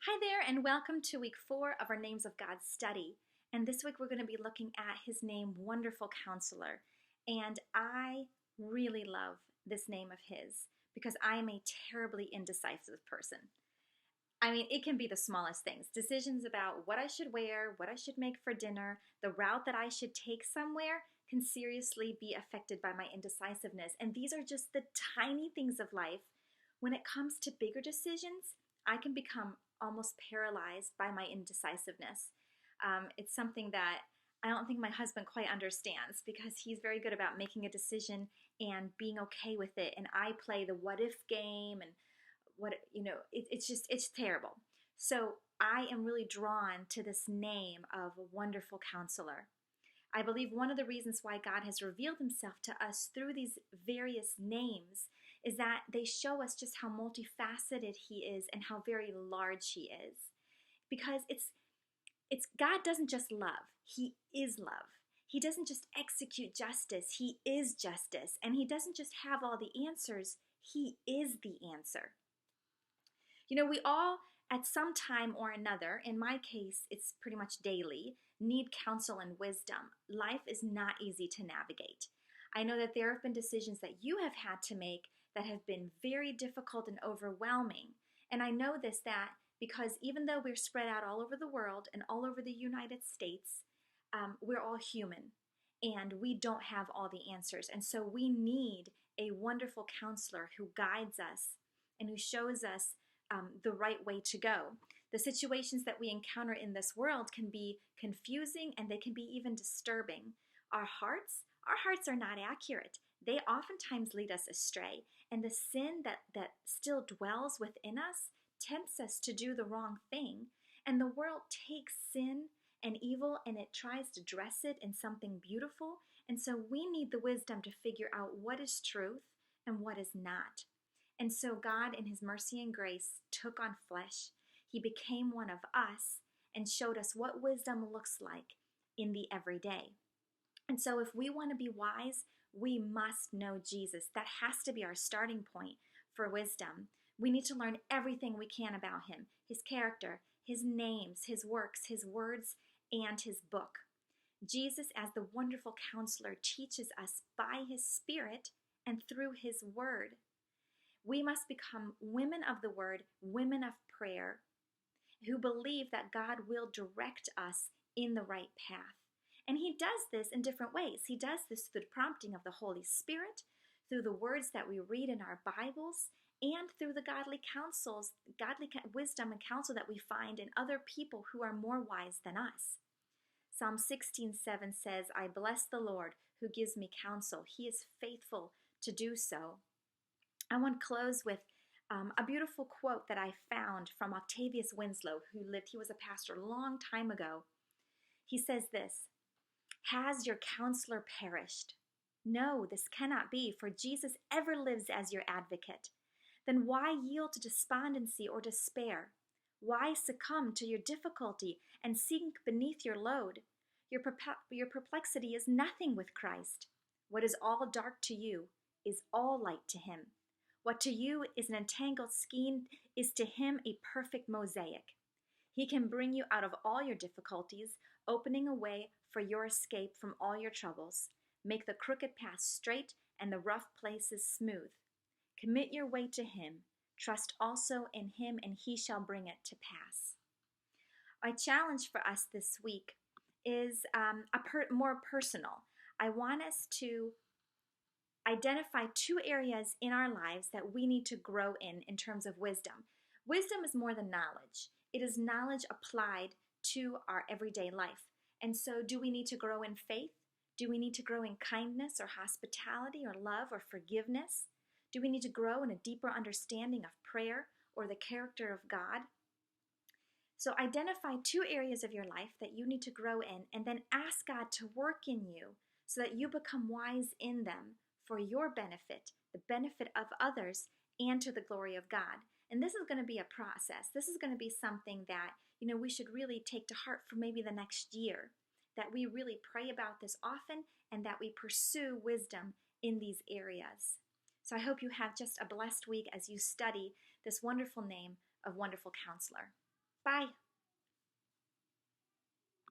Hi there, and welcome to week 4 of our Names of God study. And this week we're going to be looking at his name, Wonderful Counselor. And I really love this name of his because I am a terribly indecisive person. I mean, it can be the smallest things. Decisions about what I should wear, what I should make for dinner, the route that I should take somewhere can seriously be affected by my indecisiveness. And these are just the tiny things of life. When it comes to bigger decisions, I can become almost paralyzed by my indecisiveness. It's something that I don't think my husband quite understands because he's very good about making a decision and being okay with it. And I play the what if game and it's terrible. So I am really drawn to this name of Wonderful Counselor. I believe one of the reasons why God has revealed himself to us through these various names is that they show us just how multifaceted he is and how very large he is. Because it's God doesn't just love, he is love. He doesn't just execute justice, he is justice. And he doesn't just have all the answers, he is the answer. You know, we all, at some time or another, in my case, it's pretty much daily, need counsel and wisdom. Life is not easy to navigate. I know that there have been decisions that you have had to make that have been very difficult and overwhelming. And I know that because even though we're spread out all over the world and all over the United States, we're all human and we don't have all the answers. And so we need a wonderful counselor who guides us and who shows us the right way to go. The situations that we encounter in this world can be confusing and they can be even disturbing. Our hearts are not accurate. They oftentimes lead us astray. And the sin that still dwells within us tempts us to do the wrong thing. And the world takes sin and evil and it tries to dress it in something beautiful. And so we need the wisdom to figure out what is truth and what is not. And so God, in his mercy and grace, took on flesh. He became one of us and showed us what wisdom looks like in the everyday. And so if we want to be wise, we must know Jesus. That has to be our starting point for wisdom. We need to learn everything we can about him, his character, his names, his works, his words, and his book. Jesus, as the wonderful counselor, teaches us by his Spirit and through his word. We must become women of the word, women of prayer, who believe that God will direct us in the right path. And he does this in different ways. He does this through the prompting of the Holy Spirit, through the words that we read in our Bibles, and through the godly wisdom and counsel that we find in other people who are more wise than us. Psalm 16:7 says, I bless the Lord who gives me counsel. He is faithful to do so. I want to close with a beautiful quote that I found from Octavius Winslow, he was a pastor a long time ago. He says this, has your counselor perished? No, this cannot be, for Jesus ever lives as your advocate. Then why yield to despondency or despair? Why succumb to your difficulty and sink beneath your load? Your perplexity is nothing with Christ. What is all dark to you is all light to him. What to you is an entangled skein is to him a perfect mosaic. He can bring you out of all your difficulties, opening a way for your escape from all your troubles. Make the crooked path straight and the rough places smooth. Commit your way to him. Trust also in him, and he shall bring it to pass. My challenge for us this week is more personal. I want us to identify 2 areas in our lives that we need to grow in terms of wisdom. Wisdom is more than knowledge. It is knowledge applied to our everyday life. And so do we need to grow in faith? Do we need to grow in kindness or hospitality or love or forgiveness? Do we need to grow in a deeper understanding of prayer or the character of God? So identify 2 areas of your life that you need to grow in and then ask God to work in you so that you become wise in them for your benefit, the benefit of others, and to the glory of God. And this is going to be a process. This is going to be something that, we should really take to heart for maybe the next year, that we really pray about this often and that we pursue wisdom in these areas. So I hope you have just a blessed week as you study this wonderful name of Wonderful Counselor. Bye.